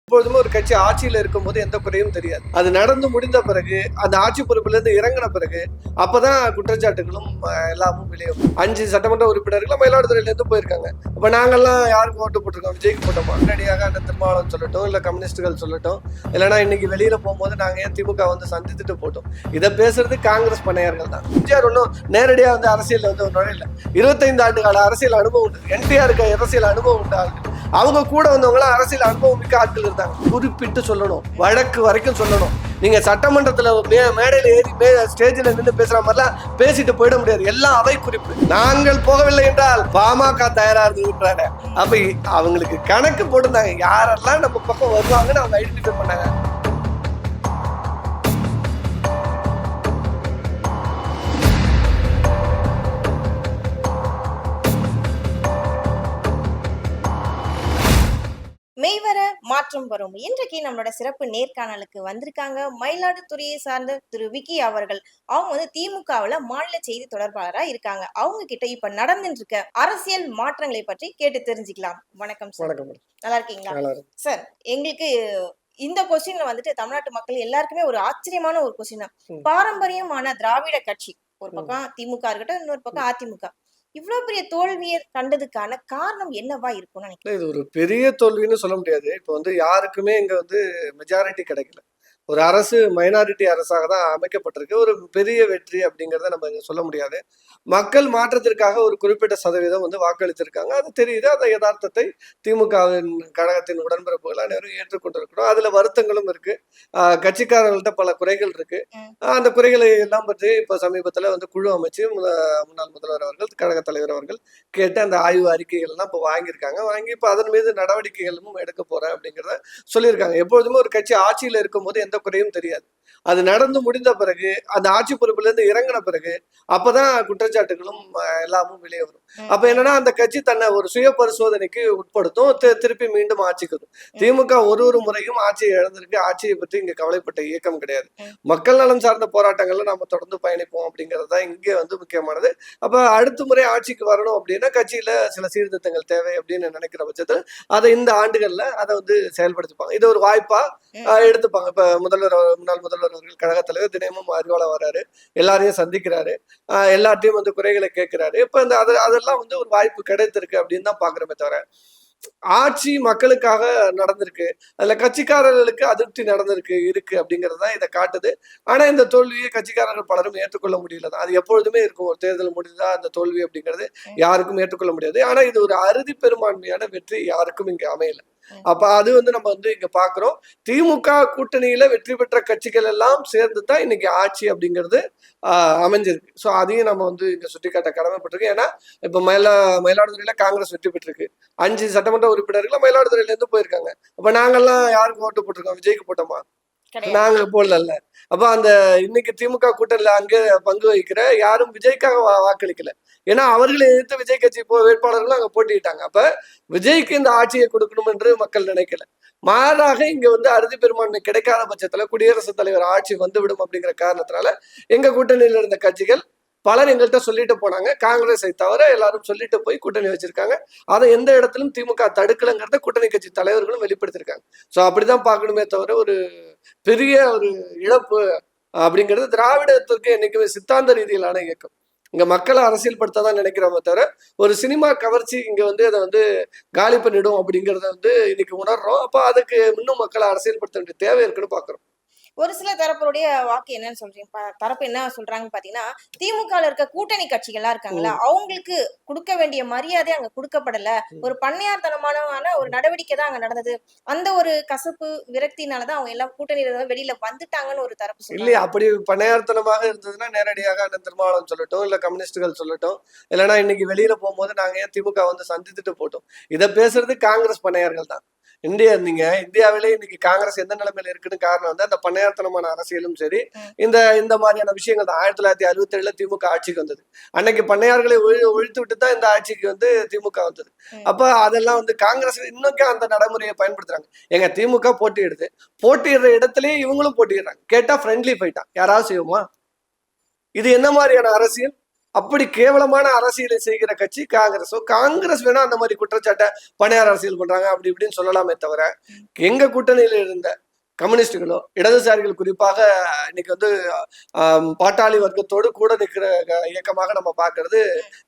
எப்பொழுதுமே ஒரு கட்சி ஆட்சியில இருக்கும்போது எந்த குறையும் தெரியாது. அது நடந்து முடிந்த பிறகு அந்த ஆட்சி பொறுப்புல இருந்து இறங்கின பிறகு அப்பதான் குற்றச்சாட்டுகளும் எல்லாமும் விளையும். 5 சட்டமன்ற உறுப்பினர்கள் மயிலாடுதுறையில இருந்து போயிருக்காங்க. அப்ப நாங்கெல்லாம் யாருக்கு ஓட்டு போட்டிருக்கோம்? விஜய்க்கு போட்டோமா? நேரடியாக அந்த திருமாவளவன் சொல்லட்டும், இல்ல கம்யூனிஸ்டுகள் சொல்லட்டும், இல்லைன்னா இன்னைக்கு வெளியில போகும்போது நாங்க ஏன் திமுக வந்து சந்தித்துட்டு போட்டோம். இதை பேசுறது காங்கிரஸ் பண்ணையார்கள் தான். எம்ஜிஆர் ஒன்றும் நேரடியா வந்து அரசியல் வந்து ஒன்றும் இல்லை. 25 ஆண்டு கால அரசியல் அனுபவம் உண்டு. NTR அரசியல் அனுபவம் உண்டு. அவங்க கூட வந்தவங்களாம் அரசியல் அனுபவம் மிக்க ஆட்கள் இருந்தாங்க. குறிப்பிட்டு சொல்லணும், வழக்கு வரைக்கும் சொல்லணும். நீங்க சட்டமன்றத்துல மேடையில ஏறி ஸ்டேஜில் நின்று பேசுற மாதிரிலாம் பேசிட்டு போயிட முடியாது. எல்லாம் அவை குறிப்பு. நாங்கள் போகவில்லை என்றால் பாமக தயாரா இருந்துட்டாங்க. அப்ப அவங்களுக்கு கணக்கு போட்டிருந்தாங்க, யாரெல்லாம் நம்ம பக்கம் வருவாங்கன்னு அவங்க ஐடென்டிஃபை பண்ணாங்க. மெய்வர மாற்றம் வரும். இன்றைக்கு நம்மளோட சிறப்பு நேர்காணலுக்கு வந்திருக்காங்க மயிலாடுதுறையை சார்ந்த திரு விக்கி அவர்கள். அவங்க வந்து திமுகவுல மாநில செய்தி தொடர்பாளரா இருக்காங்க. அவங்க கிட்ட இப்ப நடந்துட்டு இருக்க அரசியல் மாற்றங்களை பற்றி கேட்டு தெரிஞ்சுக்கலாம். வணக்கம் சார். நல்லா இருக்கீங்களா சார்? எங்களுக்கு இந்த கொஸ்டின்ல வந்துட்டு தமிழ்நாட்டு மக்கள் எல்லாருக்குமே ஒரு ஆச்சரியமான ஒரு கொஸ்டின் தான். பாரம்பரியமான திராவிட கட்சி ஒரு பக்கம் திமுக இருக்கட்டும், இன்னொரு பக்கம் அதிமுக, இவ்வளவு பெரிய தோல்வியை கண்டதுக்கான காரணம் என்னவா இருக்கும்னு நினைக்கிறேன்? இது ஒரு பெரிய தோல்வின்னு சொல்ல முடியாது. இப்போ வந்து யாருக்குமே இங்க வந்து மெஜாரிட்டி கிடைக்கல. ஒரு அரசு மைனாரிட்டி அரசாக தான் அமைக்கப்பட்டிருக்கு. ஒரு பெரிய வெற்றி அப்படிங்கிறத நம்ம சொல்ல முடியாது. மக்கள் மாற்றத்திற்காக ஒரு குறிப்பிட்ட சதவீதம் வந்து வாக்களித்திருக்காங்க. அது தெரியுது. அந்த யதார்த்தத்தை திமுகவின் கழகத்தின் உடன்பிறப்புகள் அனைவரும் ஏற்றுக்கொண்டிருக்கிறோம். அதுல வருத்தங்களும் இருக்கு. கட்சிக்காரர்கள்ட்ட பல குறைகள் இருக்கு. அந்த குறைகளை எல்லாம் பற்றி இப்ப சமீபத்துல வந்து குழு அமைச்சு முன்னாள் முதல்வர் அவர்கள், கழக தலைவர் அவர்கள் கேட்டு அந்த ஆய்வு அறிக்கைகள் எல்லாம் இப்ப வாங்கியிருக்காங்க. வாங்கி இப்ப அதன் மீது நடவடிக்கைகளும் எடுக்க போறேன் அப்படிங்கிறத சொல்லியிருக்காங்க. எப்பொழுதுமே ஒரு கட்சி ஆட்சியில இருக்கும்போது எந்த குறையும் தெரியாது. அது நடந்து முடிந்த பிறகு அந்த ஆட்சி பொறுப்புல இருந்து இறங்கின பிறகு அப்பதான் குற்றச்சாட்டுகளும் எல்லாமும் வெளியே வரும். அப்ப என்னன்னா அந்த கட்சி தன்னை ஒரு சுய பரிசோதனைக்கு உட்படுத்தும், திருப்பி மீண்டும் ஆட்சிக்கு வரும். திமுக ஒரு முறையும் ஆட்சியை இழந்திருக்கு. ஆட்சியை பற்றி இங்க கவலைப்பட்ட இயக்கம் கிடையாது. மக்கள் நலம் சார்ந்த போராட்டங்கள்ல நம்ம தொடர்ந்து பயணிப்போம் அப்படிங்கிறது தான் இங்கே வந்து முக்கியமானது. அப்ப அடுத்த முறை ஆட்சிக்கு வரணும் அப்படின்னா கட்சியில சில சீர்திருத்தங்கள் தேவை அப்படின்னு நினைக்கிற பட்சத்தில் அதை இந்த ஆண்டுகள்ல அதை வந்து செயல்படுத்திப்பாங்க. இது ஒரு வாய்ப்பா எடுத்துப்பாங்க. இப்ப முன்னாள் முதல்வர் அவர்கள், கழக தலைவர் தினமும் அறிவாளம் வர்றாரு, எல்லாரையும் சந்திக்கிறாரு, எல்லாத்தையும் வந்து குறைகளை கேட்கிறாரு. இப்ப இந்த அதெல்லாம் வந்து ஒரு வாய்ப்பு கிடைத்திருக்கு அப்படின்னு தான் பாக்குறமே தவிர ஆட்சி மக்களுக்காக நடந்திருக்கு, அதுல கட்சிக்காரர்களுக்கு அதிருப்தி இருக்கு அப்படிங்கிறது தான் இதை காட்டுது. ஆனா இந்த தோல்வியை கட்சிக்காரர்கள் பலரும் ஏற்றுக்கொள்ள முடியல தான். அது எப்பொழுதுமே இருக்கும். ஒரு தேர்தல் முடிந்தா அந்த தோல்வி அப்படிங்கிறது யாருக்கும் ஏற்றுக்கொள்ள முடியாது. ஆனா இது ஒரு அறுதி பெரும்பான்மையான வெற்றி யாருக்கும் இங்க அமையல. அப்ப அது வந்து நம்ம வந்து இங்க பாக்குறோம். திமுக கூட்டணியில வெற்றி பெற்ற கட்சிகள் எல்லாம் சேர்ந்துதான் இன்னைக்கு ஆட்சி அப்படிங்கிறது அமைஞ்சிருக்கு. சோ அதையும் நம்ம வந்து இங்க சுட்டிக்காட்ட கடமைப்பட்டிருக்கு. ஏன்னா இப்ப மயிலாடுதுறையில காங்கிரஸ் வெற்றி பெற்றிருக்கு. 5 சட்டமன்ற உறுப்பினர்கள் மயிலாடுதுறையில இருந்து போயிருக்காங்க. அப்ப நாங்கெல்லாம் யாருக்கு ஓட்டு போட்டிருக்கோம்? விஜய்க்கு போட்டோமா? நாங்க போடல. அப்ப அந்த இன்னைக்கு திமுக கூட்டணியில அங்கே பங்கு வகிக்கிற யாரும் விஜய்க்காக வாக்களிக்கல. ஏன்னா அவர்களை எதிர்த்து விஜய் கட்சி வேட்பாளர்களும் அங்க போட்டிட்டாங்க. அப்ப விஜய்க்கு இந்த ஆட்சியை கொடுக்கணும் என்று மக்கள் நினைக்கல. மாறாக இங்க வந்து அறுதி பெரும்பான்மை கிடைக்காத பட்சத்துல குடியரசுத் தலைவர் ஆட்சி வந்துவிடும் அப்படிங்கிற காரணத்தினால எங்க கூட்டணியில் இருந்த கட்சிகள் பலர் எங்கள்கிட்ட சொல்லிட்டு போனாங்க. காங்கிரஸை தவிர எல்லாரும் சொல்லிட்டு போய் கூட்டணி வச்சிருக்காங்க. அதை எந்த இடத்திலும் திமுக தடுக்கலங்கிறத கூட்டணி கட்சி தலைவர்களும் வெளிப்படுத்திருக்காங்க. சோ அப்படிதான் பார்க்கணுமே தவிர ஒரு பெரிய ஒரு இழப்பு அப்படிங்கிறது திராவிடத்திற்கு என்னைக்குமே சித்தாந்த ரீதியிலான இயக்கம். இங்க மக்களை அரசியல் படுத்ததான் நினைக்கிறோமே தவிர ஒரு சினிமா கவர்ச்சி இங்க வந்து அதை வந்து காலி பண்ணிடும் அப்படிங்கிறத வந்து இன்னைக்கு உணர்றோம். அப்ப அதுக்கு இன்னும் மக்களை அரசியல் படுத்த வேண்டிய தேவை இருக்குன்னு பாக்குறோம். ஒரு சில தரப்புடைய வாக்கு என்னன்னு சொல்றீங்க? தரப்பு என்ன சொல்றாங்கன்னு பாத்தீங்கன்னா, திமுக இருக்க கூட்டணி கட்சிகளா இருக்காங்களா, அவங்களுக்கு கொடுக்க வேண்டிய மரியாதை அங்க கொடுக்கப்படல, ஒரு பண்ணையார்த்தனமான ஒரு நடவடிக்கை தான் அங்க நடந்தது, அந்த ஒரு கசப்பு விரக்தினாலதான் அவங்க எல்லாம் கூட்டணியில வெளியில வந்துட்டாங்கன்னு ஒரு தரப்பு சொல்றாங்க. இல்லையா? அப்படி பண்ணையார்த்தனமாக இருந்ததுன்னா நேரடியாக அண்ணன் திருமாவளவன் சொல்லட்டும், இல்ல கம்யூனிஸ்டுகள் சொல்லட்டும், இல்லைன்னா இன்னைக்கு வெளியில போகும்போது நாங்க ஏன் திமுக வந்து சந்தித்துட்டு போட்டோம். இதை பேசுறது காங்கிரஸ் பண்ணையார்கள் தான். இந்தியாவிலே இன்னைக்கு காங்கிரஸ் எந்த நிலைமையில இருக்குன்னு காரணம் வந்து அந்த பண்ணையார்த்தனமான அரசியலும் சரி, இந்த மாதிரியான விஷயங்கள் தான். 1967 திமுக ஆட்சிக்கு வந்தது. அன்னைக்கு பண்ணையார்களை ஒழித்து விட்டு தான் இந்த ஆட்சிக்கு வந்து திமுக வந்தது. அப்ப அதெல்லாம் வந்து காங்கிரஸ் இன்னும் அந்த நடைமுறையை பயன்படுத்துறாங்க. எங்க திமுக போட்டியிடுற இடத்துலயே இவங்களும் போட்டிடுறாங்க. கேட்டா ஃப்ரெண்ட்லி ஃபைட்டா யாராவது செய்வோமா? இது என்ன மாதிரியான அரசியல்? அப்படி கேவலமான அரசியலை செய்கிற கட்சி காங்கிரஸ். காங்கிரஸ் வேணா அந்த மாதிரி குற்றச்சாட்டை பணியார் அரசியல் பண்றாங்க அப்படி இப்படின்னு சொல்லலாமே தவிர, எங்க கூட்டணியில இருந்த கம்யூனிஸ்டுகளோ இடதுசாரிகள் குறிப்பாக இன்னைக்கு வந்து பாட்டாளி வர்க்கத்தோடு கூட நிற்கிற இயக்கமாக நம்ம பார்க்கறது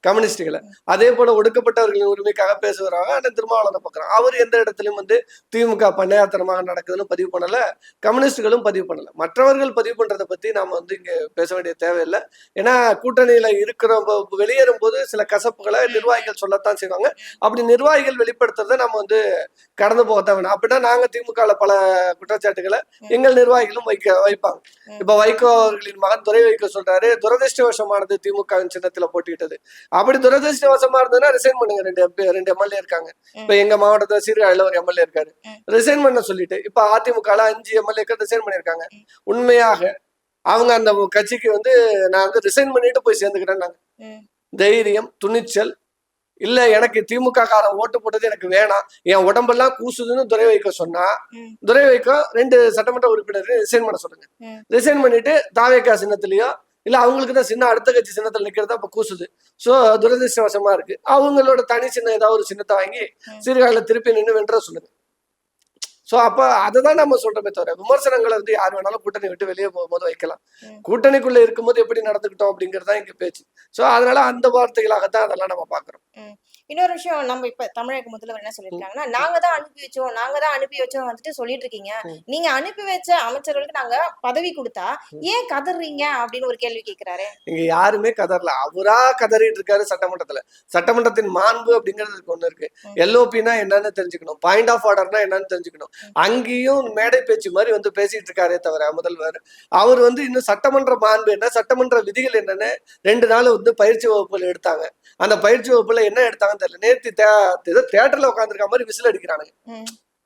கம்யூனிஸ்டுகளை. அதே போல ஒடுக்கப்பட்டவர்களின் உரிமைக்காக பேசுகிறாங்க அண்ணன் திருமாவளவனை பார்க்குறாங்க. அவர் எந்த இடத்துலையும் வந்து திமுக பண்ணையாத்தனமாக நடக்குதுன்னு பதிவு பண்ணல, கம்யூனிஸ்டுகளும் பதிவு பண்ணல. மற்றவர்கள் பதிவு பண்றதை பத்தி நாம வந்து இங்க பேச வேண்டிய தேவையில்லை. ஏன்னா கூட்டணியில இருக்கிற வெளியேறும் போது சில கசப்புகளை நிர்வாகிகள் சொல்லத்தான் செய்வாங்க. அப்படி நிர்வாகிகள் வெளிப்படுத்துறத நம்ம வந்து கடந்து போகத்தான் வேணும். அப்படின்னா நாங்க திமுகல பல குற்றச்சாட்டுகளை எங்கள் நிர்வாகிகளும் வைப்பாங்க. இப்ப வைகோ அவர்களின் மகன் துரை வைகோ சொல்றாரு, துரதிருஷ்டவசமானது திமுகவின் சின்னத்துல போட்டிட்டது. அப்படி துரதிருஷ்டவசமா இருந்ததுன்னா ரிசைன் பண்ணுங்க. ரெண்டு எம்எல்ஏ இருக்காங்க. இப்ப எங்க மாவட்டத்துல சீர்காழில ஒரு எம்எல்ஏ இருக்காரு, ரிசைன் பண்ண சொல்லிட்டு இப்ப அதிமுக 5 எம்எல்ஏக்கள் ரிசைன் பண்ணிருக்காங்க. உண்மையாக அவங்க அந்த கட்சிக்கு வந்து நான் வந்து ரிசைன் பண்ணிட்டு போய் சேர்ந்துக்கிறேன். நாங்க தைரியம், துணிச்சல் இல்ல, எனக்கு திமுக காரன் ஓட்டு போட்டது எனக்கு வேணாம், என் உடம்பெல்லாம் கூசுதுன்னு துரை வைக்க சொன்னா, துரை வைக்க 2 சட்டமன்ற உறுப்பினர் ரிசைன் பண்ண சொல்லுங்க. ரிசைன் பண்ணிட்டு தாவேகா சின்னத்திலயோ இல்ல அவங்களுக்கு தான் சின்ன அடுத்த கட்சி சின்னத்துல நிக்கிறதா இப்ப கூசுது. சோ துரதிருஷ்டவசமா இருக்கு. அவங்களோட தனி சின்னம் ஏதாவது ஒரு சின்னத்தை வாங்கி சீர்காழில திருப்பி நின்று வென்ற சொல்லுங்க. சோ அப்ப அததான் நம்ம சொல்றோமே தவிர, விமர்சனங்களை வந்து யார் வேணாலும் கூட்டணி விட்டு வெளியே போகும்போது வைக்கலாம். கூட்டணிக்குள்ள இருக்கும்போது எப்படி நடந்துக்கிட்டோம் அப்படிங்கறதா இங்க பேச்சு. சோ அதனால அந்த வார்த்தைகளாகத்தான் அதெல்லாம் நம்ம பாக்குறோம். இன்னொரு விஷயம், நம்ம இப்ப தமிழக முதல்வர் என்ன சொல்லியிருக்காங்கன்னா, நாங்க தான் அனுப்பி வச்சோம் வந்துட்டு சொல்லிட்டு இருக்கீங்க. நீங்க அனுப்பி வச்ச அமைச்சர்களுக்கு நாங்க பதவி கொடுத்தா ஏன் கதறீங்க அப்படின்னு ஒரு கேள்வி கேட்கிறாரு. இங்க யாருமே கதறல, அவரா கதறிட்டு இருக்காரு சட்டமன்றத்துல. சட்டமன்றத்தின் மாண்பு அப்படிங்கிறது ஒண்ணு இருக்கு. எல்ஓபினா என்னன்னு தெரிஞ்சுக்கணும், பாயிண்ட் ஆஃப் ஆர்டர்னா என்னன்னு தெரிஞ்சுக்கணும். அங்கேயும் மேடை பேச்சு மாதிரி வந்து பேசிட்டு இருக்காரே தவிர முதல்வர் அவர் வந்து இன்னும் சட்டமன்ற மாண்பு என்ன, சட்டமன்ற விதிகள் என்னன்னு 2 நாள் வந்து பயிற்சி வகுப்புல எடுத்தாங்க. அந்த பயிற்சி வகுப்புல என்ன எடுத்தாங்கன்னு தெரியல. நேற்று தியேட்டர்ல உட்காந்துருக்க மாதிரி விசில் அடிக்கிறானுங்க.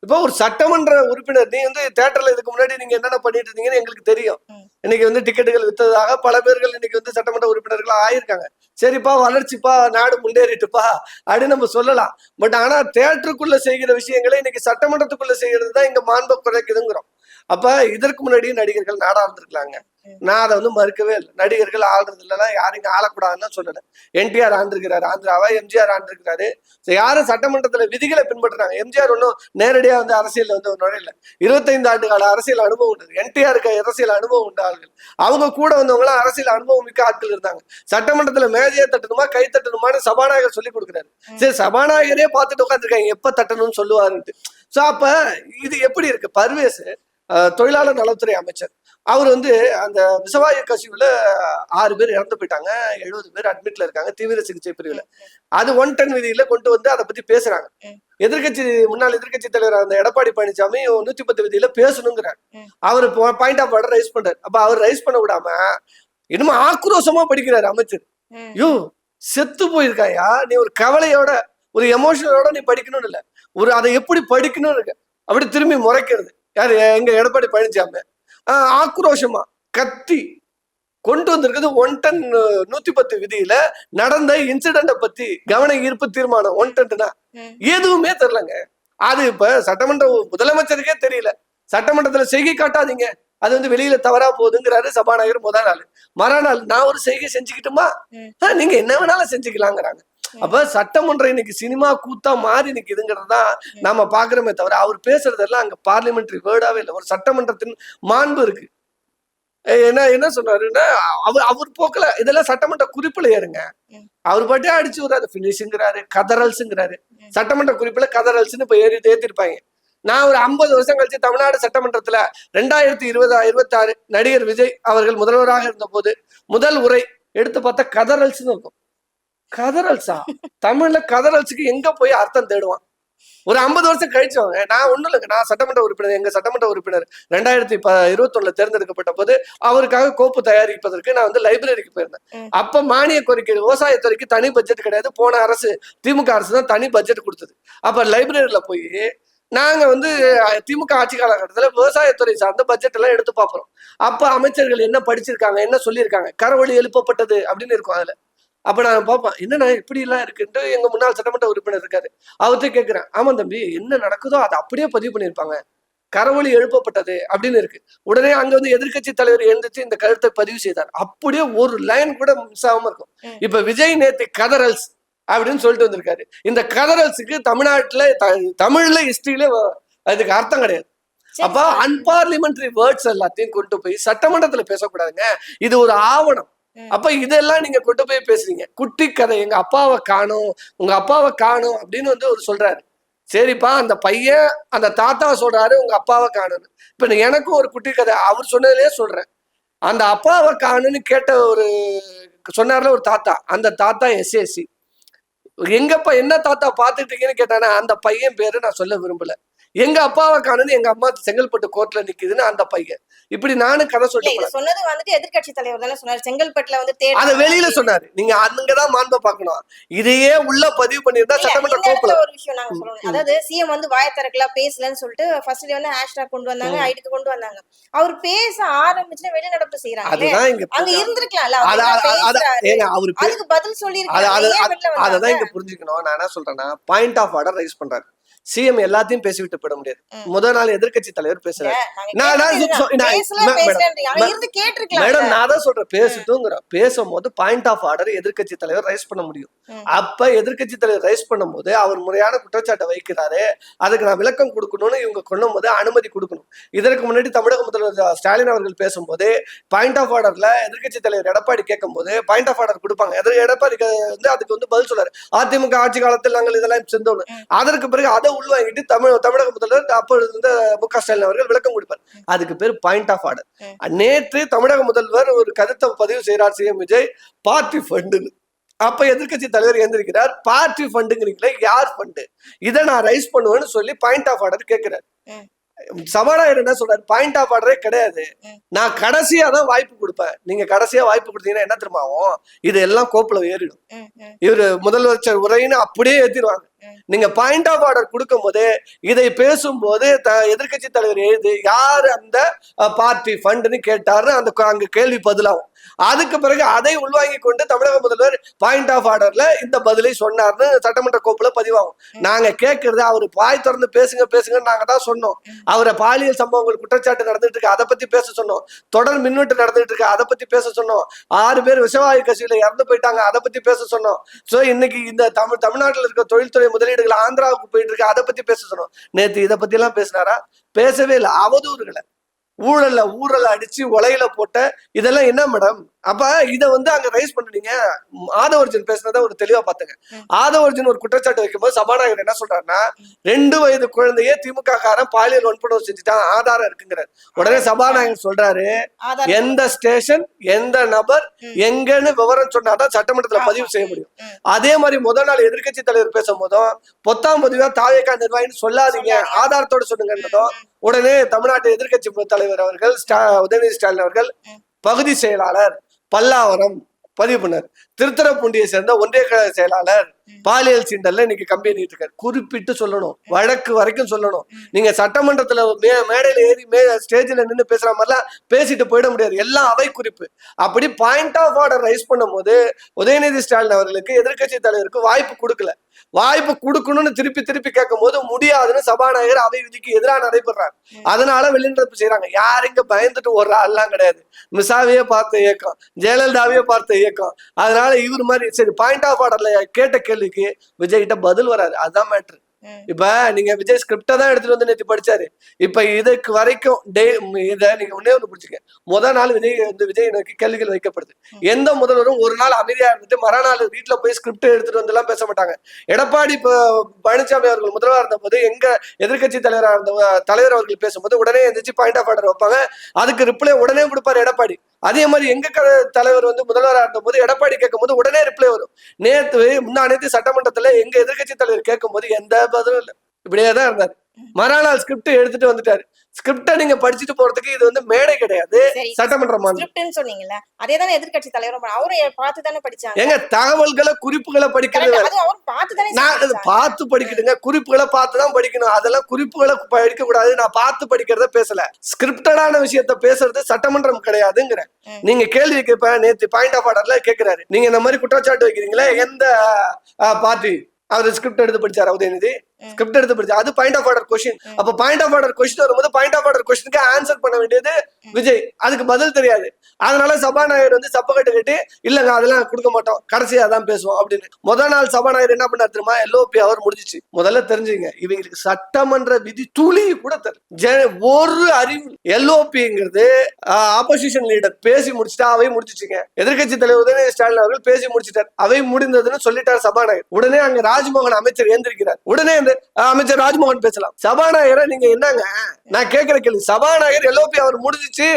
இப்போ ஒரு சட்டமன்ற உறுப்பினர், நீ வந்து தியேட்டர்ல இதுக்கு முன்னாடி நீங்க என்னென்ன பண்ணிட்டு இருந்தீங்கன்னு எங்களுக்கு தெரியும். இன்னைக்கு வந்து டிக்கெட்டுகள் வித்ததாக பல பேர்கள் இன்னைக்கு வந்து சட்டமன்ற உறுப்பினர்கள் ஆயிருக்காங்க. சரிப்பா, வளர்ச்சிப்பா, நாடு முன்னேறிட்டுப்பா அப்படின்னு நம்ம சொல்லலாம். பட் ஆனா தியேட்டருக்குள்ள செய்கிற விஷயங்களை இன்னைக்கு சட்டமன்றத்துக்குள்ள செய்யறதுதான் இங்க மாண்பை குறைக்குதுங்கிறோம். அப்ப இதற்கு முன்னாடி நடிகர்கள் நாடா இருந்திருக்கலாங்க. நான் அதை வந்து மறுக்கவே இல்லை. நடிகர்கள் ஆள்றது இல்லைன்னா யாரும் இங்க ஆளக்கூடாதுன்னு சொல்லல. என்டிஆர் ஆண்டிருக்கிறாரு ஆந்திராவா, எம்ஜிஆர் ஆண்டிருக்கிறாரு. யாரும் சட்டமன்றத்துல விதிகளை பின்பற்றுறாங்க. எம்ஜிஆர் ஒன்னும் நேரடியா வந்து அரசியல் வந்து நுழையல. 25 ஆண்டு கால அரசியல் அனுபவம் உண்டு. என்டிஆருக்கு அரசியல் அனுபவம் உண்டு ஆள்கள். அவங்க கூட வந்தவங்களாம் அரசியல் அனுபவம் மிக்க ஆட்கள் இருந்தாங்க. சட்டமன்றத்துல மேஜையை தட்டணுமா கை தட்டணுமான்னு சபாநாயகர் சொல்லி கொடுக்குறாரு. சரி, சபாநாயகரே பார்த்துட்டு உட்காந்துருக்காங்க எப்ப தட்டணும்னு சொல்லுவாருன்ட்டு. சோ அப்ப இது எப்படி இருக்கு? பர்வேஸ் தொழிலாளர் நலத்துறை அமைச்சர், அவர் வந்து அந்த விசவாயு கசிவுல 6 பேர் இறந்து போயிட்டாங்க, 70 பேர் அட்மிட்ல இருக்காங்க தீவிர சிகிச்சை பிரிவுல. அது 110 விதியில கொண்டு வந்து அதை பத்தி பேசுறாங்க. முன்னாள் எதிர்கட்சி தலைவர் அந்த எடப்பாடி பழனிசாமி 110 விதியில பேசணுங்கிறார். அவரு பாயிண்ட் ஆஃப் ஆர்டர் ரைஸ் பண்றாரு. அப்ப அவர் ரைஸ் பண்ண விடாம இன்னும் ஆக்ரோஷமா படிக்கிறாரு அமைச்சர். யோ, செத்து போயிருக்காயா, நீ ஒரு கவலையோட ஒரு எமோஷனலோட நீ படிக்கணும்னு இல்ல, ஒரு அதை எப்படி படிக்கணும்னு இருக்கு. அப்படி திரும்பி முறைக்கிறது யாரு? எங்க எடப்பாடி பழனிசாமி ஆக்ரோஷமா கத்தி கொண்டு வந்திருக்கிறது 110 விதியில நடந்த இன்சிடென்ட பத்தி கவன ஈர்ப்பு தீர்மானம் 110. எதுவுமே தெரியலங்க. அது இப்ப சட்டமன்ற முதலமைச்சருக்கே தெரியல. சட்டமன்றத்துல செய்கை காட்டாதீங்க, அது வந்து வெளியில தவறா போகுதுங்கிறாரு சபாநாயகர். முதல் நாள் மறுநாள் நான் ஒரு செய்கை செஞ்சுக்கிட்டுமா, நீங்க என்ன வேணாலும் செஞ்சுக்கலாங்கிறாங்க. அப்ப சட்டமன்றம் இன்னைக்கு சினிமா கூத்தா மாறி நிக்குதுங்கிறதுதான் நாம பாக்குறோமே தவிர, அவர் பேசுறதெல்லாம் அங்க பார்லிமெண்டரி வேர்டாவே இல்லை. ஒரு சட்டமன்றத்தின் மாண்பு இருக்கு. என்ன சொன்னாருன்னா, அவர் போக்கல இதெல்லாம் சட்டமன்ற குறிப்புல ஏறுங்க. அவர் பாட்டே அடிச்சு விடுறாரு, பினிஷ்ங்கிறாரு, கதறல்ஸுங்கிறாரு. சட்டமன்ற குறிப்புல கதறல்ஸ்ன்னு இப்ப ஏத்திருப்பாங்க. நான் ஒரு 50 வருஷம் கழிச்சு தமிழ்நாடு சட்டமன்றத்துல 2026 நடிகர் விஜய் அவர்கள் முதல்வராக இருந்த போது முதல் உரை எடுத்து பார்த்தா கதறல்ஸ்ன்னு இருக்கும். கதறல்ஸா? தமிழ்ல கதறல்ஸுக்கு எங்க போய் அர்த்தம் தேடுவான்? ஒரு 50 வருஷம் கழிச்சவங்க. நான் ஒண்ணும் இல்லைங்க, நான் சட்டமன்ற உறுப்பினர், எங்க சட்டமன்ற உறுப்பினர் 2021 தேர்ந்தெடுக்கப்பட்ட போது அவருக்காக கோப்பு தயாரிப்பதற்கு நான் வந்து லைப்ரரிக்கு போயிருந்தேன். அப்ப மானிய கோரிக்கை விவசாயத்துறைக்கு தனி பட்ஜெட் கிடையாது. போன அரசு திமுக அரசு தான் தனி பட்ஜெட் கொடுத்தது. அப்ப லைப்ரரியில போய் நாங்க வந்து திமுக ஆட்சி காலகட்டத்துல விவசாயத்துறை சார்ந்த பட்ஜெட் எல்லாம் எடுத்து பார்ப்போம். அப்ப அமைச்சர்கள் என்ன படிச்சிருக்காங்க, என்ன சொல்லியிருக்காங்க, கரவொலி எழுப்பப்பட்டது அப்படின்னு இருக்கும் அதுல. அப்ப நான் பார்ப்பேன், என்னன்னா இப்படி எல்லாம் இருக்குன்ட்டு. எங்க முன்னாள் சட்டமன்ற உறுப்பினர் இருக்காரு, அவர்கிட்ட கேட்கிறேன், ஆமா தம்பி என்ன நடக்குதோ அதை அப்படியே பதிவு பண்ணியிருப்பாங்க, கரவொலி எழுப்பப்பட்டது அப்படின்னு இருக்கு. உடனே அங்க வந்து எதிர்க்கட்சி தலைவர் எழுந்துச்சு இந்த கருத்தை பதிவு செய்தார். அப்படியே ஒரு லைன் கூட மிஸ் ஆகாம இருக்கும். இப்ப விஜய் நேத்து கதறல்ஸ் அப்படின்னு சொல்லிட்டு வந்திருக்காரு. இந்த கதறல்ஸுக்கு தமிழ்நாட்டுல தமிழ்ல ஹிஸ்டரியில அதுக்கு அர்த்தம் கிடையாது. அப்ப அன்பார்லிமெண்டரி வேர்ட்ஸ் எல்லாத்தையும் கொண்டு போய் சட்டமன்றத்துல பேசக்கூடாதுங்க. இது ஒரு ஆவணம். அப்ப இதெல்லாம் நீங்க கொண்டு போய் பேசுறீங்க. குட்டி கதை, எங்க அப்பாவை காணும், உங்க அப்பாவை காணும் அப்படின்னு வந்து ஒரு சொல்றாரு. சரிப்பா, அந்த பையன் அந்த தாத்தா சொல்றாரு உங்க அப்பாவை காணுன்னு. இப்ப எனக்கும் ஒரு குட்டி கதை அவர் சொன்னதுலயே சொல்றேன். அந்த அப்பாவை காணுன்னு கேட்ட ஒரு சொன்னார்ல ஒரு தாத்தா, அந்த தாத்தா எஸ்எஸ்சி. எங்கப்பா என்ன தாத்தா பாத்துட்டு இருக்கீங்கன்னு கேட்டானா அந்த பையன் பேரு நான் சொல்ல விரும்பல. எங்க அப்பாவை காணுன்னு எங்க அம்மா செங்கல்பட்டு கோர்ட்ல நிக்குதுன்னு அந்த பையன். இப்படி நானும் கதை சொல்லிட்டு சொன்னது வந்துட்டு எதிர்கட்சி தலைவர் தானே சொன்னாரு. செங்கல்பட்டுல வந்து அத வெளியில சொன்னாரு. நீங்க அங்கதான் மாண்பை பார்க்கணும். இதையே உள்ள பதிவு பண்ணிருந்தா சட்டமன்ற கோப்புல ஒரு விஷயம் நாங்க சொல்லணும். அதாவது சிஎம் வந்து வாய திறக்கல பேசலன்னு சொல்லிட்டு ஃபர்ஸ்ட் வந்து ஹேஷ்டாக் கொண்டு வந்தாங்க, ஐடிக்கு கொண்டு வந்தாங்க. அவர் பேச ஆரம்பிச்சுன்னா வெளிநடப்பு செய்யறாங்க. அதுதான் இங்க அங்க இருந்திருக்கலாம்ல. அதுக்கு பதில் சொல்லி அததான் இங்க புரிஞ்சுக்கணும். நான் என்ன சொல்றேன்னா பாயிண்ட் ஆஃப் ஆர்டர் ரைஸ் பண்றாரு. சிஎம் எல்லாத்தையும் பேசிவிட்டு போயிட முடியாது. முதல் நாள் எதிர்கட்சி தலைவர் பேசுறாரு. மேடம் நான் தான் சொல்றேன் பேசிட்டுங்கிற பேசும்போது பாயிண்ட் ஆஃப் ஆர்டர் எதிர்கட்சி தலைவர் ரைஸ் பண்ண முடியும். அப்ப எதிர்கட்சி தலைவர் ரைஸ் பண்ணும் போது அவர் முறையான குற்றச்சாட்டை வைக்கிறாரு, அதுக்கு நான் விளக்கம் கொடுக்கணும்னு இவங்க கொள்ளும் போது அனுமதி கொடுக்கணும். இதற்கு முன்னாடி தமிழக முதல்வர் ஸ்டாலின் அவர்கள் பேசும்போது பாயிண்ட் ஆஃப் ஆர்டர்ல எதிர்கட்சி தலைவர் எடப்பாடி கேட்கும் போது பாயிண்ட் ஆஃப் ஆர்டர் கொடுப்பாங்க. எடப்பாடி வந்து அதுக்கு வந்து பதில் சொல்றாரு, அதிமுக ஆட்சி காலத்தில் நாங்கள் இதெல்லாம் செஞ்சோம். அதற்கு பிறகு அதை உள்வாங்கிட்டு தமிழக முதல்வர் அப்பொழுது இருந்த மு.க. ஸ்டாலின் அவர்கள் விளக்கம் கொடுப்பார். அதுக்கு பேர் பாயிண்ட் ஆஃப் ஆர்டர். நேற்று தமிழக முதல்வர் ஒரு கருத்தை பதிவு செய்யறார் சிஎம் விஜய், பார்ட்டி ஃபண்டுன்னு. அப்ப எதிர்கட்சி தலைவர் எழுந்திருக்கிறார், பார்ட்டி ஃபண்டுங்கிறீங்களே யார் ஃபண்டு, இதை நான் ரைஸ் பண்ணுவேன்னு சொல்லி பாயிண்ட் ஆஃப் ஆர்டர் கேட்கிறார். சபாநாயகர் என்ன சொல்றாரு, பாயிண்ட் ஆஃப் ஆர்டரே கிடையாது, நான் கடைசியா தான் வாய்ப்பு கொடுப்பேன். நீங்க கடைசியா வாய்ப்பு கொடுத்தீங்கன்னா என்ன தெரியுமா ஆகும், இது எல்லாம் கோப்புல ஏறிடும். இவரு முதல்வர் உரைன்னு அப்படியே ஏத்திடுவாங்க. நீங்க பாயிண்ட் ஆஃப் ஆர்டர் கொடுக்கும் போது இதை பேசும்போது எதிர்கட்சி தலைவர் எழுது யாரு அந்த பார்ட்டி ஃபண்டுன்னு கேட்டாரு, அந்த அங்க கேள்வி பதிலாகும். அதுக்கு பிறகு அதை உள்வாங்கி கொண்டு தமிழக முதல்வர் பாயிண்ட் ஆஃப் ஆர்டர்ல இந்த பதிலை சொன்னார்னு சட்டமன்ற கோப்புல பதிவாகும். நாங்க கேட்கறது அவரு பாய் திறந்து பேசுங்க பேசுங்கன்னு நாங்க தான் சொன்னோம். அவரை பாலியல் சம்பவங்கள் குற்றச்சாட்டு நடந்துட்டு இருக்கு, அதை பத்தி பேச சொன்னோம். தொடர் மின்வெட்டு நடந்துட்டு இருக்கு, அதை பத்தி பேச சொன்னோம். 6 பேர் விஷவாயு கசிவுல இறந்து போயிட்டாங்க, அதை பத்தி பேச சொன்னோம். சோ இன்னைக்கு இந்த தமிழ்நாட்டில் இருக்க தொழில்துறை முதலீடுகள் ஆந்திராவுக்கு போயிட்டு இருக்கு, அதை பத்தி பேச சொன்னோம். நேத்து இதை பத்தி எல்லாம் பேசினாரா? பேசவே இல்லை. அவதூறுகளை ஊழல அடிச்சு உலையில போட்ட இதெல்லாம் என்ன மேடம்? அப்ப இதை வந்து அங்க ரைஸ் பண்ணுறீங்க. ஆதவர்ஜன் பேசுனத ஒரு தெளிவா பாத்துங்க. ஆதவர்ஜன் ஒரு குற்றச்சாட்டு வைக்கும்போது சபாநாயகர் என்ன சொல்றாருன்னா, 2 வயது குழந்தையே திமுக காரன் பாலியல் வன்புணர்வு செஞ்சுட்டான், ஆதாரம் இருக்குங்கிறார். உடனே சபாநாயகர் சொல்றாரு, எந்த ஸ்டேஷன் எந்த நபர் எங்கன்னு விவரம் சொன்னாதான் சட்டமன்றத்துல பதிவு செய்ய முடியும். அதே மாதிரி முதல் நாள் எதிர்கட்சி தலைவர் பேசும் போதும் பொத்தாம் பதிவா தாவேகா நிர்வாகின்னு சொல்லாதீங்க, ஆதாரத்தோட சொல்லுங்கன்றதும் உடனே தமிழ்நாட்டு எதிர்கட்சி தலைவர் அவர்கள் உதயநிதி ஸ்டாலின் அவர்கள் பகுதி செயலாளர் பல்லாவரம் பதிவு பண்ணார். திருத்துறைப்பூண்டியை சேர்ந்த ஒன்றிய கழக செயலாளர் பாலியல் சீண்டல்ல இன்னைக்கு கம்பெனி இருக்காரு. குறிப்பிட்டு சொல்லணும், வழக்கு வரைக்கும் சொல்லணும். நீங்க சட்டமன்றத்துல மேடையில ஏறி ஸ்டேஜ்ல நின்று பேசுற மாதிரிலாம் பேசிட்டு போயிட முடியாது, எல்லாம் அவை குறிப்பு. அப்படி பாயிண்ட் ஆஃப் ஆர்டர் ரைஸ் பண்ணும் போது உதயநிதி ஸ்டாலின் அவர்களுக்கு எதிர்கட்சி தலைவருக்கு வாய்ப்பு கொடுக்கல. வாய்ப்பு கொடுக்கணும்னு திருப்பி திருப்பி கேட்கும் போது முடியாதுன்னு சபாநாயகர் அவை விதிக்கு எதிராக நடைபெறாங்க. அதனால வெளிநடப்பு செய்யறாங்க. யார் இங்க பயந்துட்டு ஒரு ஆள்லாம் கிடையாது. மிசாவையே பார்த்த இயக்கம், ஜெயலலிதாவையே பார்த்த இயக்கம். அதனால இவர் மாதிரி சரி பாயிண்ட் ஆஃப் ஆர்டர்ல கேட்ட கேள்விக்கு விஜய் கிட்ட பதில் வராது. அதுதான் மேட்ரு. இப்ப நீங்க விஜய் ஸ்கிரிப்ட தான் எடுத்துட்டு வந்து நேற்று படிச்சாரு. இப்ப இதுக்கு வரைக்கும் இதை நீங்க ஒன்னே ஒண்ணு பிடிச்சிக்க. முதல் நாள் விஜய் நோக்கி கேள்விகள் வைக்கப்படுது. எந்த முதல்வரும் ஒரு நாள் அமைதியா இருந்துட்டு மறுநாள் வீட்டுல போய் ஸ்கிரிப்ட் எடுத்துட்டு வந்து எல்லாம் பேச மாட்டாங்க. எடப்பாடி பழனிசாமி அவர்கள் முதல்வராக இருந்த போது எங்க எதிர்கட்சி தலைவராக இருந்த தலைவர் அவர்கள் பேசும்போது உடனே எந்திரிச்சு பாயிண்ட் ஆஃப் ஆர்டர் வைப்பாங்க. அதுக்கு ரிப்ளை உடனே கொடுப்பாரு எடப்பாடி. அதே மாதிரி எங்க தலைவர் வந்து முதல்வராக இருந்த போது எடப்பாடி கேட்கும் போது உடனே ரிப்ளை வரும். நேற்று சட்டமன்றத்துல எங்க எதிர்கட்சி தலைவர் கேட்கும் போது எந்த பதிலும் இல்லை, இப்படியேதான் இருந்தாரு. மறுநாள் ஸ்கிரிப்ட் எடுத்துட்டு வந்துட்டாரு. ஸ்கிரிப்ட நீங்க படிச்சுட்டு போறதுக்கு இது வந்து மேடை கிடையாது, சட்டமன்றம். சொன்னீங்கல்ல, அதேதானே எதிர்கட்சி தலைவர் அவரும் பார்த்து தானே படிச்சாங்க. எங்க தகவல்களை குறிப்புகளை படிக்கிறது பார்த்து படிக்கணுங்க, குறிப்புகளை பார்த்துதான் படிக்கணும். அதெல்லாம் குறிப்புகளை படிக்க கூடாது. நான் பார்த்து படிக்கிறத பேசல, ஸ்கிரிப்டடான விஷயத்த பேசுறது சட்டமன்றம் கிடையாதுங்கிற. நீங்க கேள்வி கேட்ப நேற்று பாயிண்ட் ஆஃப் ஆர்டர்ல கேட்கிறாரு, நீங்க இந்த மாதிரி குற்றச்சாட்டு வைக்கிறீங்களா, எந்த பார்ட்டி அவர் ஸ்கிரிப்ட் எடுத்து படிச்சாரா உதயநிதி? ஸ்கிரிப்ட் எடுத்து படிச்சு அது பாயிண்ட் ஆஃப் ஆர்டர் கொஸ்டின். அப்ப பாயிண்ட் ஆஃப் ஆர்டர் கொஸ்டின் வரும்போது பாயிண்ட் ஆஃப் ஆர்டர் கொஸ்டினுக்கு ஆன்சர் பண்ண வேண்டியது விஜய். அதுக்கு பதில் தெரியாது. அதனால சபாநாயகர் வந்து சப்பக்கட்டு கட்டி இல்லங்க அதெல்லாம் கொடுக்க மாட்டோம், கடைசியா தான் பேசுவோம் அப்படின்னு. முதல் நாள் சபாநாயகர் என்ன பண்ணாரு தெரியுமா? எல்ஓபி அவர் முடிஞ்சிச்சு. முதல்ல தெரிஞ்சுங்க, இவங்களுக்கு சட்டமன்ற விதி துளி கூட ஒரு அறிவு. எல்ஓபிங்கிறது ஆப்போசிஷன் லீடர் பேசி முடிச்சுட்டா அவை முடிச்சிச்சுங்க. எதிர்கட்சி தலைவர் உதயநிதி ஸ்டாலின் அவர்கள் பேசி முடிச்சிட்டார், அவை முடிந்ததுன்னு சொல்லிட்டார் சபாநாயகர். உடனே அங்க ராஜ்மோகன் அமைச்சர் ஏந்திருக்கிறார். உடனே அந்த அமைச்சர் ராஜ்மோகன் பேசலாம். சபாநாயகரை நீங்க என்னங்க நான் கேட்கிற கேள்வி, சபாநாயகர் எல்ஓபி அவர் முடிஞ்சிச்சு,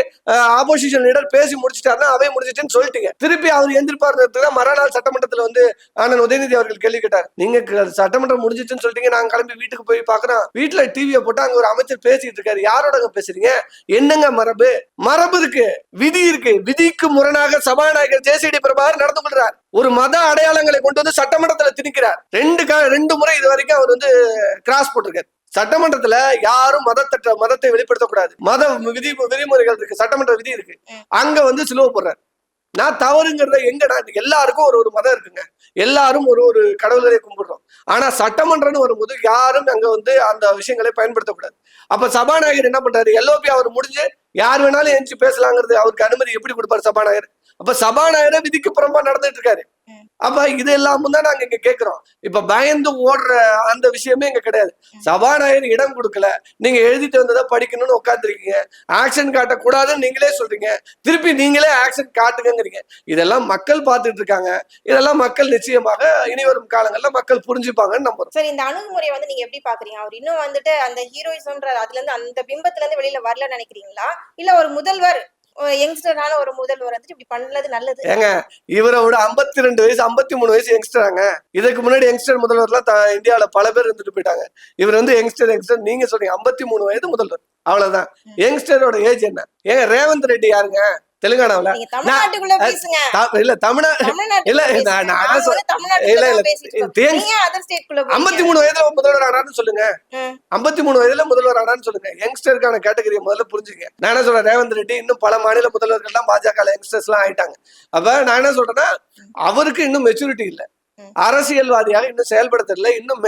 ஆப்போசிஷன் லீடர் பேசி முடிச்சிட்டாருன்னா அவை முடிச்சிட்டுன்னு சொல்லிட்டீங்க. திருப்பி அவர் எந்திருப்பாரு. மறுநாள் சட்டமன்றத்துல வந்து அண்ணன் உதயநிதி அவர்கள் கேள்வி கேட்டார். நீங்க சட்டமன்றம் முடிஞ்சிச்சுன்னு சொல்லிட்டீங்க, நாங்க கிளம்பி வீட்டுக்கு போய் பாக்குறோம், வீட்டுல டிவியை போட்டு அங்க ஒரு அமைச்சர் பேசிட்டு இருக்காரு, யாரோட பேசுறீங்க? என்னங்க மரபு? மரபு இருக்கு, விதி இருக்கு. விதிக்கு முரணாக சபாநாயகர் ஜேசிடி பிரபாகர் நடந்து கொள்றார். ஒரு மத அடையாளங்களை கொண்டு வந்து சட்டமன்றத்துல திணிக்கிறார். ரெண்டு முறை இது வரைக்கும் அவர் வந்து கிராஸ் போட்டிருக்காரு. சட்டமன்றத்துல யாரும் மதத்தை வெளிப்படுத்தக்கூடாது. மத விதிமுறைகள் இருக்கு, சட்டமன்ற விதி இருக்கு. அங்க வந்து சிலுவை போடுறாரு. நான் தவறுங்கிறத எங்கடா? எல்லாருக்கும் ஒரு மதம் இருக்குங்க, எல்லாரும் ஒரு கடவுளரை கும்பிடுறோம். ஆனா சட்டமன்றம்னு வரும்போது யாரும் அங்க வந்து அந்த விஷயங்களை பயன்படுத்தக்கூடாது. அப்ப சபாநாயகர் என்ன பண்றாரு? எல்ஓபி அவர் முடிஞ்சு யார் வேணாலும் எழுந்து பேசலாங்கிறது அவருக்கு அனுமதி எப்படி கொடுப்பாரு சபாநாயகர்? அப்ப சபாநாயகர் விதிக்கு புறம்பா நடந்துட்டு இருக்காரு. அப்ப இது எல்லாமும் தான் நாங்க இங்க கேட்கிறோம். இப்ப பயந்து ஓடுற அந்த விஷயமே இங்க கிடையாது. சபாநாயகர் இடம் கொடுக்கல, நீங்க எழுதிட்டு வந்ததை படிக்கணும்னு உட்காந்துருக்கீங்க. ஆக்ஷன் காட்டக்கூடாதுன்னு நீங்களே சொல்றீங்க, திருப்பி நீங்களே ஆக்ஷன் காட்டுங்கிறீங்க. இதெல்லாம் மக்கள் பார்த்துட்டு இருக்காங்க. இதெல்லாம் மக்கள் நிச்சயமாக இனி வரும் காலங்கள்ல மக்கள் புரிஞ்சுப்பாங்கன்னு நம்புறோம். சரி, இந்த அணுகுமுறையை வந்து நீங்க எப்படி பாக்குறீங்க? அவர் இன்னும் வந்துட்டு அந்த ஹீரோயிசம்ன்ற அதுல இருந்து அந்த பிம்பத்துல இருந்து வெளியில வரல நினைக்கிறீங்களா? இல்ல ஒரு முதல்வர் யங்ஸ்டரான ஒரு முதல்வர் வந்துட்டு இப்படி பண்ணது நல்லது? ஏங்க இவரோட 52 வயசு 53 வயசு யங்ஸ்டராங்க. இதுக்கு முன்னாடி யங்ஸ்டர் முதல்வர்லாம் இந்தியாவில பல பேர் இருந்துட்டு போயிட்டாங்க. இவர் வந்து யங்ஸ்டர் நீங்க சொல்றீங்க 53 வயது முதல்வர், அவ்வளவுதான். யங்ஸ்டரோட ஏஜ் என்ன? ஏங்க ரேவந்த் ரெட்டி யாருங்க? தெலுங்கானாவில தமிழ்நாட்டுக்குள்ள பேசுங்க. இல்ல தமிழ்நாடு இல்ல 53 வயதுல முதல்வர் ஆனான்னு சொல்லுங்க. 53 வயதுல முதல்வர் ஆனான்னு சொல்லுங்க. யங்ஸ்டருக்கான கேட்டகரியை முதல்ல புரிஞ்சுங்க. நான் என்ன சொல்றேன், ரேவந்த் ரெட்டி இன்னும் பல மாநில முதல்வர்கள் எல்லாம் பாஜக யங்ஸ்டர்ஸ் எல்லாம் ஆயிட்டாங்க. அப்ப நான் என்ன சொல்றேன்னா, அவருக்கு இன்னும் மெச்சூரிட்டி இல்ல, அரசியல்வாதியாக இன்னும் செயல்பட தெரியல. இன்னும்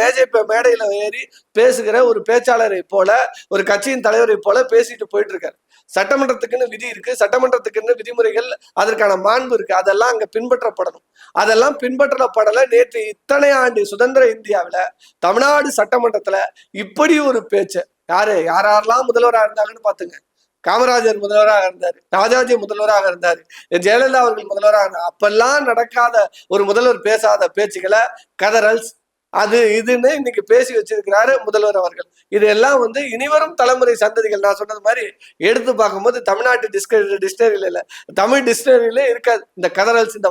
மேடையில ஏறி பேசுகிற ஒரு பேச்சாளரை போல, ஒரு கட்சியின் தலைவரை போல பேசிட்டு போயிட்டு இருக்காரு. சட்டமன்றத்துக்குன்னு விதி இருக்கு, சட்டமன்றத்துக்குன்னு விதிமுறைகள், அதற்கான மாண்பு இருக்கு. அதெல்லாம் அங்க பின்பற்றப்படணும். அதெல்லாம் பின்பற்றப்படல. நேற்று இத்தனை ஆண்டு சுதந்திர இந்தியாவில தமிழ்நாடு சட்டமன்றத்துல இப்படி ஒரு பேச்சு யாரெல்லாம் முதல்வராக இருந்தாங்கன்னு பாத்துங்க. காமராஜர் முதல்வராக இருந்தாரு, ராஜாஜி முதல்வராக இருந்தாரு, ஜெயலலிதா அவர்கள் முதல்வராக இருந்தார். அப்பெல்லாம் நடக்காத ஒரு முதல்வர் பேசாத பேச்சுக்களை கதறல்ஸ் அது இதுன்னு இன்னைக்கு பேசி வச்சிருக்கிறாரு முதல்வர் அவர்கள். இதெல்லாம் வந்து இனிவரும் தலைமுறை சந்ததிகள், நான் சொன்னது மாதிரி எடுத்து பார்க்கும்போது தமிழ்நாட்டு டிக்ஷனரியில இல்ல, தமிழ் டிக்ஷனரியில இருக்காது. இந்த கதறல்ஸ், இந்த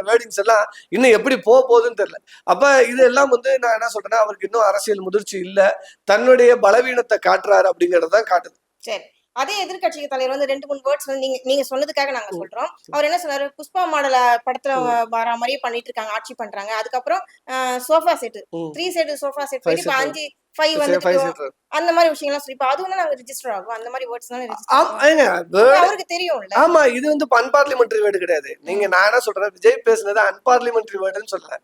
வேர்டிங்ஸ் எல்லாம் இன்னும் எப்படி போகுதுன்னு தெரியல. அப்ப இதெல்லாம் வந்து நான் என்ன சொல்றேன்னா, அவருக்கு இன்னும் அரசியல் முதிர்ச்சி இல்ல, தன்னுடைய பலவீனத்தை காட்டுறாரு அப்படிங்கறதான் காட்டுது. சரி, அதே எதிர்கட்சி தலைவர் வந்து 2-3 வேர்ட்ஸ் வந்து நீங்க சொன்னதுக்காக நாங்க சொல்றோம். அவர் என்ன சொன்னாரு? புஷ்பா மாடல படத்துல வர மாதிரியே பண்ணிட்டு இருக்காங்க, ஆட்சி பண்றாங்க. அதுக்கப்புறம் sofa set 3 set sofa set போய் இப்ப 5 வந்து அந்த மாதிரி விஷயங்கள்லாம் சொல்லி இப்ப அதுவும் நாங்க ரெஜிஸ்டர் ஆகும். அந்த மாதிரி வேர்ட்ஸ் அவருக்கு தெரியும்ல. ஆமா, இது வந்து அன்பார்லிமெண்டரி வேர்டு கிடையாது. நீங்க நான் என்ன சொல்றேன், விஜய் பேசுனது அன்பார்லிமெண்டரி வேர்டுன்னு சொல்லல.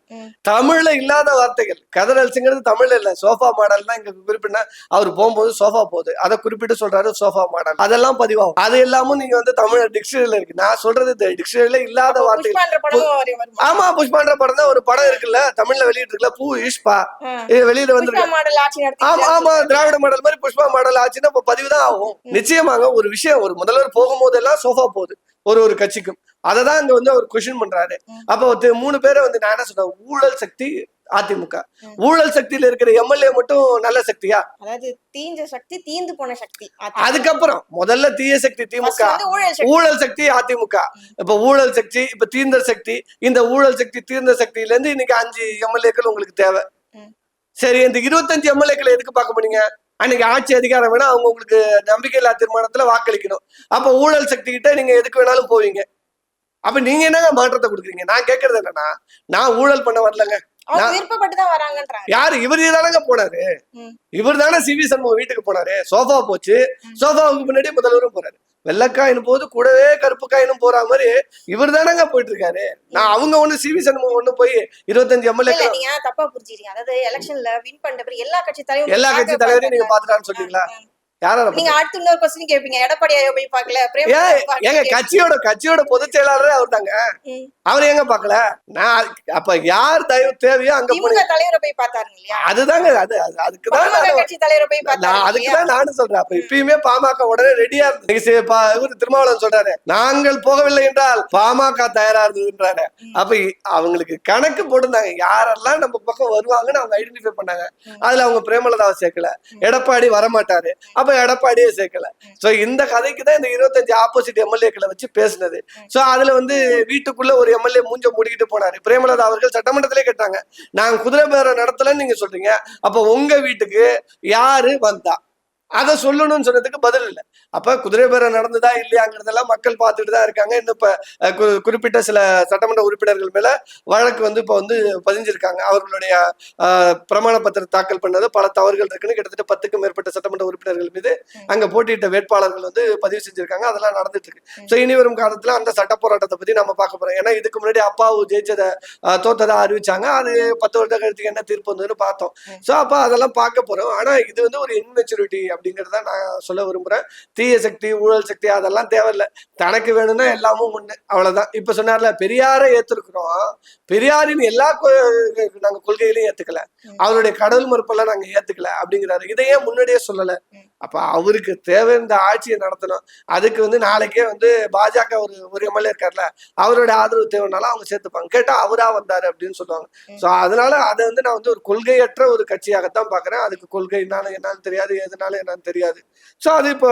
தமிழ்ல இல்லாத வார்த்தைகள். கதறல்ஸுங்கிறது தமிழ்ல இல்ல. சோஃபா மாடல்னா இங்க குறிப்பிட்டா அவர் போகும்போது சோஃபா போகுது, அதை குறிப்பிட்டு சொல்றாரு சோஃபா மாடல். அதெல்லாம் பதிவாகும். அது எல்லாமும் நீங்க வந்து தமிழ் டிக்ஷனரியில இருக்கு. நான் சொல்றது டிக்ஷனரியில இல்லாத வார்த்தைகள். ஆமா, புஷ்பான்ற படம் தான் ஒரு படம் இருக்குல்ல, தமிழ்ல வெளியிட்டு இருக்குல்ல, பூ ஈஷ்பா, இது வெளியில வந்து ஆமா திராவிட மாடல் மாதிரி புஷ்பா மாடல் ஆச்சுன்னா பதிவுதான் ஆகும். நிச்சயமாக ஒரு விஷயம், ஒரு முதல்வர் போகும்போதெல்லாம் சோஃபா போகுது ஒரு கட்சிக்கும். அததான் இங்க வந்து அவர் கொஸ்டின் பண்றாரு. அப்ப 3 பேரை வந்து நான் என்ன சொல்றேன், ஊழல் சக்தி அதிமுக. ஊழல் சக்தியில இருக்கிற எம்எல்ஏ மட்டும் நல்ல சக்தியா? அதாவது தீஞ்ச சக்தி, தீந்து போன சக்தி. அதுக்கப்புறம் முதல்ல தீய சக்தி திமுக, ஊழல் சக்தி அதிமுக. இப்ப ஊழல் சக்தி, இப்ப தீர்ந்த சக்தி. இந்த ஊழல் சக்தி தீர்ந்த சக்தியில இருந்து இன்னைக்கு 5 எம்எல்ஏக்கள் உங்களுக்கு தேவை. சரி, இந்த 25 எம்எல்ஏக்களை எதுக்கு பார்க்க போறீங்க? அன்னைக்கு ஆட்சி அதிகாரம் வேணா அவங்க உங்களுக்கு நம்பிக்கையில்லா தீர்மானத்துல வாக்களிக்கணும். அப்ப ஊழல் சக்தி கிட்ட நீங்க எதுக்கு வேணாலும் போவீங்க. அப்ப நீங்க என்னங்க மாற்றத்தை கொடுக்குறீங்க? நான் கேட்கறது என்னன்னா, நான் ஊழல் பண்ண வரலங்க, யாரு இவர் தானங்க போனாரு. இவர் தானே சிவி சண்முகம் வீட்டுக்கு போனாரு. சோஃபா போச்சு, சோஃபாவுக்கு முன்னாடி முதல்வரும் போறாரு. வெள்ளைக்காயின்னு போது கூடவே கருப்பு காயினும் போற மாதிரி இவர் தானங்க போயிட்டு இருக்காரு. நான் அவங்க ஒண்ணு சிவி சண்முகம் ஒண்ணு போய் 25 எம்எல்ஏ இல்ல நீங்க தப்பா புரிஞ்சுக்கிறீங்க. அதாவது எலெக்ஷன்ல வின் பண்ண பிறகு எல்லா கட்சி எல்லா கட்சி தலைவரையும் நீங்க பாத்துட்டான்னு சொல்றீங்களா? யார நீங்க அடுத்த இன்னொரு கொஸ்டின் கேப்பீங்க. எடப்பாடி ஐயா போய் பாக்கல, ஏங்க கட்சியோட பொதுச் செயலாளரே அவர் தாங்க. அவர் எங்க பாக்கல? நான் அப்ப யார் தயவு தேவையோ அங்க திமுக தலைவரை போய் பார்த்தாருங்க இல்லையா? அதுதாங்க அதுக்குதான் கட்சி தலைவரை போய் பார்த்தாரு. அதுக்குதான் நானும் சொல்றேன். அப்ப இப்பயுமே பாமக உடனே ரெடியா இருந்து இவரு திருமாவளவன் சொல்றாரு, நாங்கள் போகவில்லை என்றால் பாமக தயாரா இருந்ததுன்றாரு. அப்ப அவங்களுக்கு கணக்கு போட்டிருந்தாங்க யாரெல்லாம் நம்ம பக்கம் வருவாங்கன்னு அவங்க ஐடென்டிஃபை பண்ணாங்க. அதுல அவங்க பிரேமலதாவை சேர்க்கல, எடப்பாடி வரமாட்டாரு, அப்ப எடப்பாடியே சேர்க்கல. சோ இந்த கதைக்கு தான் இந்த 25 ஆப்போசிட் எம்எல்ஏக்களை வச்சு பேசினது. சோ அதுல வந்து வீட்டுக்குள்ள ஒரு எம்எல்ஏ மூஞ்ச மூடிக்கிட்டு போனாரு. பிரேமலதா அவர்கள் சட்டமன்றத்திலே கேட்டாங்க, நாங்க குதிரை பேரம் நடத்தலன்னு நீங்க சொல்றீங்க, அப்ப உங்க வீட்டுக்கு யாரு வந்தா அதை சொல்லணும்னு சொன்னதுக்கு பதில் இல்லை. அப்ப குதிரை பேரம் நடந்ததா இல்லையாங்கிறதெல்லாம் மக்கள் பார்த்துட்டு தான் இருக்காங்க. இன்னும் இப்ப குறிப்பிட்ட சில சட்டமன்ற உறுப்பினர்கள் மேல வழக்கு வந்து இப்ப வந்து பதிஞ்சிருக்காங்க. அவர்களுடைய பிரமாண பத்திரம் தாக்கல் பண்ணது பல தவறுகள் இருக்குன்னு கிட்டத்தட்ட 10க்கும் மேற்பட்ட சட்டமன்ற உறுப்பினர்கள் மீது அங்க போட்டியிட்ட வேட்பாளர்கள் வந்து பதிவு செஞ்சிருக்காங்க. அதெல்லாம் நடந்துட்டு இருக்கு. ஸோ இனி வரும் காலத்துல அந்த சட்ட போராட்டத்தை பத்தி நம்ம பார்க்க போறோம். ஏன்னா இதுக்கு முன்னாடி அப்பாவு ஜெயிச்சதை தோத்ததா அறிவிச்சாங்க. அது 10 வருட கழித்துக்கு என்ன தீர்ப்பு வந்ததுன்னு பார்த்தோம். ஸோ அப்ப அதெல்லாம் பார்க்க போறோம். ஆனா இது வந்து ஒரு இன்மெச்சூரிட்டி அப்படிங்கிறத நான் சொல்ல விரும்புறேன். தீய சக்தி, ஊழல் சக்தி அதெல்லாம் தேவையில்லை. தனக்கு வேணும்னா எல்லாமும் ஒண்ணு, அவ்வளவுதான். இப்ப சொன்னார்ல பெரியாரை ஏத்துருக்கிறோம், பெரியாரின் எல்லா நாங்க கொள்கைகளையும் ஏத்துக்கல, அவருடைய கடவுள் மறுப்பெல்லாம் நாங்க ஏத்துக்கல அப்படிங்கிறாரு. இதையே முன்னாடியே சொல்லல. அப்ப அவருக்கு தேவை இந்த ஆட்சியை நடத்தணும். அதுக்கு வந்து நாளைக்கே வந்து பாஜக ஒரு எம்எல்ஏ இருக்காருல்ல, அவரோட ஆதரவு தேவைனாலும் அவங்க சேர்த்துப்பாங்க. கேட்டா அவரா வந்தாரு அப்படின்னு சொல்லுவாங்க. சோ அதனால அதை வந்து நான் வந்து ஒரு கொள்கையற்ற ஒரு கட்சியாகத்தான் பாக்குறேன். அதுக்கு கொள்கைனாலும் என்னன்னு தெரியாது, எதுனாலும் என்னன்னு தெரியாது. சோ அது இப்போ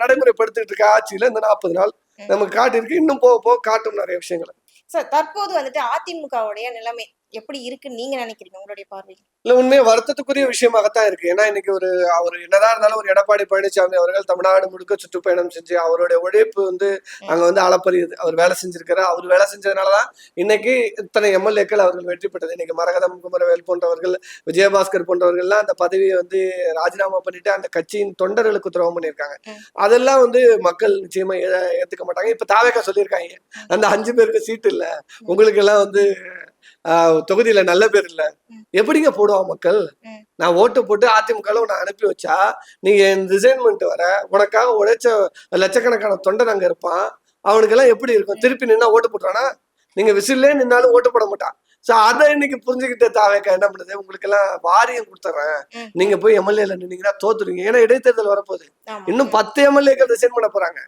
நடைமுறைப்படுத்திட்டு இருக்க ஆட்சியில இந்த 40 நாள் நமக்கு காட்டியிருக்கு. இன்னும் போக போக காட்டும் நிறைய விஷயங்களை. சார் தற்போது வந்துட்டு அதிமுகவுடைய நிலைமை எப்படி இருக்குன்னு நீங்க நினைக்கிறீங்க உங்களுடைய பார்வையில்? இல்ல உண்மையை வருத்தத்துக்குரிய விஷயமாகத்தான் இருக்கு. ஏன்னா இன்னைக்கு அவர் என்னதான் இருந்தாலும் ஒரு எடப்பாடி பழனிசாமி அவர்கள் தமிழ்நாடு முழுக்க சுற்றுப்பயணம் செஞ்சு அவருடைய உழைப்பு வந்து அங்க வந்து அளப்பரியுது. அவர் வேலை செஞ்சிருக்காரு. அவர் வேலை செஞ்சதுனாலதான் இன்னைக்கு இத்தனை எம்எல்ஏக்கள் அவர்கள் வெற்றி பெற்றது. இன்னைக்கு மரகதம் குமரவேல் போன்றவர்கள், விஜயபாஸ்கர் போன்றவர்கள்லாம் அந்த பதவியை வந்து ராஜினாமா பண்ணிட்டு அந்த கட்சியின் தொண்டர்களுக்கு துரோகம் பண்ணியிருக்காங்க. அதெல்லாம் வந்து மக்கள் நிச்சயமா ஏத்துக்க மாட்டாங்க. இப்ப தாவேக்கா சொல்லியிருக்காங்க, அந்த 5 பேருக்கு சீட்டு இல்ல, உங்களுக்கு எல்லாம் வந்து தொகுதியில நல்ல பேர் இல்ல, எப்படிங்க போடுவா மக்கள்? நான் ஓட்டு போட்டு அதிமுக உன்னை அனுப்பி வச்சா நீ என் ரிசைன்மெண்ட் வர உனக்காக உழைச்ச லட்சக்கணக்கான தொண்டன் அங்க இருப்பான், அவனுக்கு எல்லாம் எப்படி இருக்கும்? திருப்பி நின்னா ஓட்டு போட்டானா? நீங்க விசிலே நின்னாலும் ஓட்டு போட மாட்டான். சோ அதை இன்னைக்கு புரிஞ்சுக்கிட்ட தாவேக்கா என்ன பண்ணுது, உங்களுக்கு எல்லாம் வாரியம் கொடுத்துறேன், நீங்க போய் எம்எல்ஏல நின்னீங்கன்னா தோத்துருவீங்க. ஏன்னா இடைத்தேர்தல் வரப்போகுது. இன்னும் 10 எம்எல்ஏக்கள் ரிசைன் பண்ண போறாங்க.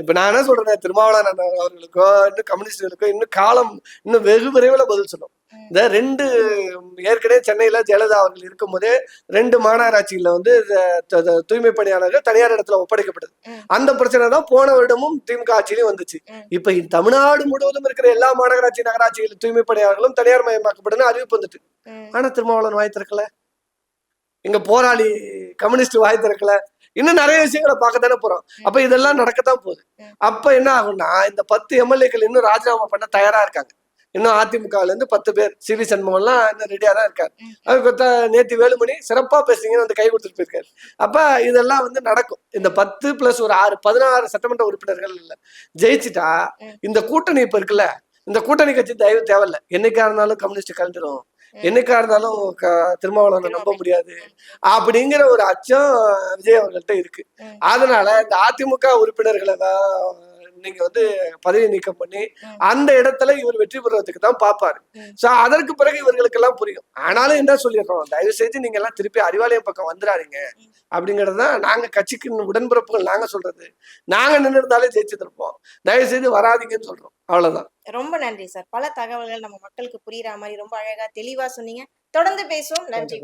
இப்ப நான் என்ன சொல்றேன், திருமாவளவன் அவர்களுக்கோ இன்னும் கம்யூனிஸ்டுகளுக்கோ இன்னும் காலம் இன்னும் வெகு விரைவில் பதில் சொல்லும். இந்த 2 ஏற்கனவே சென்னையில ஜெயலலிதா அவர்கள் இருக்கும் போதே 2 மாநகராட்சியில வந்து தூய்மை பணியாளர்கள் தனியார் இடத்துல ஒப்படைக்கப்படுது. அந்த பிரச்சனை தான் போன வருடமும் திமுக ஆட்சியிலும் வந்துச்சு. இப்ப தமிழ்நாடு முழுவதும் இருக்கிற எல்லா மாநகராட்சி நகராட்சிகளில் தூய்மை பணியாளர்களும் தனியார் மயமாக்கப்படும் அறிவிப்பு வந்துட்டு. ஆனா திருமாவளவன் வாய் திறக்கல, இங்க போராளி கம்யூனிஸ்ட் வாய் திறக்கல. இன்னும் நிறைய விஷயங்களை பார்க்கத்தானே போறோம். அப்ப இதெல்லாம் நடக்கத்தான் போகுது. அப்ப என்ன ஆகும்னா இந்த 10 எம்எல்ஏக்கள் இன்னும் ராஜினாமா பண்ண தயாரா இருக்காங்க. இன்னும் அதிமுகல இருந்து 10 பேர், சிவி சண்முகம் எல்லாம் இன்னும் ரெடியா தான் இருக்காரு. அதுக்கு நேத்து வேலுமணி சிறப்பா பேசுறீங்கன்னு வந்து கை கொடுத்துட்டு போயிருக்காரு. அப்ப இதெல்லாம் வந்து நடக்கும். இந்த 10 + ஒரு 6 16 சட்டமன்ற உறுப்பினர்கள் ஜெயிச்சுட்டா இந்த கூட்டணி இப்ப இருக்குல்ல, இந்த கூட்டணி கட்சி தயவு தேவையில்லை. என்னைக்கா இருந்தாலும் கம்யூனிஸ்ட் கலந்துரும், என்னைக்கா இருந்தாலும் திருமாவளவனை நம்ப முடியாது அப்படிங்கிற ஒரு அச்சம் விஜய் அவர்கள்ட்ட இருக்கு. அதனால இந்த அதிமுக உறுப்பினர்களை நீங்க வந்து பதவி நீக்கம் பண்ணி அந்த இடத்துல இவர் வெற்றி பெறுவதற்கு தான் பார்ப்பாரு. சோ அதற்கு பிறகு இவர்களுக்கு எல்லாம் புரியும். ஆனாலும் என்ன சொல்லிடுறோம், தயவு செய்து நீங்க எல்லாம் திருப்பி அறிவாலயம் பக்கம் வந்துடாதீங்க அப்படிங்கறதுதான் நாங்க கட்சிக்கு உடன்பிறப்புகள் நாங்க சொல்றது. நாங்க நின்று இருந்தாலே ஜெயிச்சிருப்போம், தயவு செய்து வராதிங்கன்னு சொல்றோம். அவ்வளவுதான். ரொம்ப நன்றி சார். பல தகவல்கள் நம்ம மக்களுக்கு புரியுற மாதிரி ரொம்ப அழகா தெளிவா சொன்னீங்க. தொடர்ந்து பேசுவோம். நன்றி.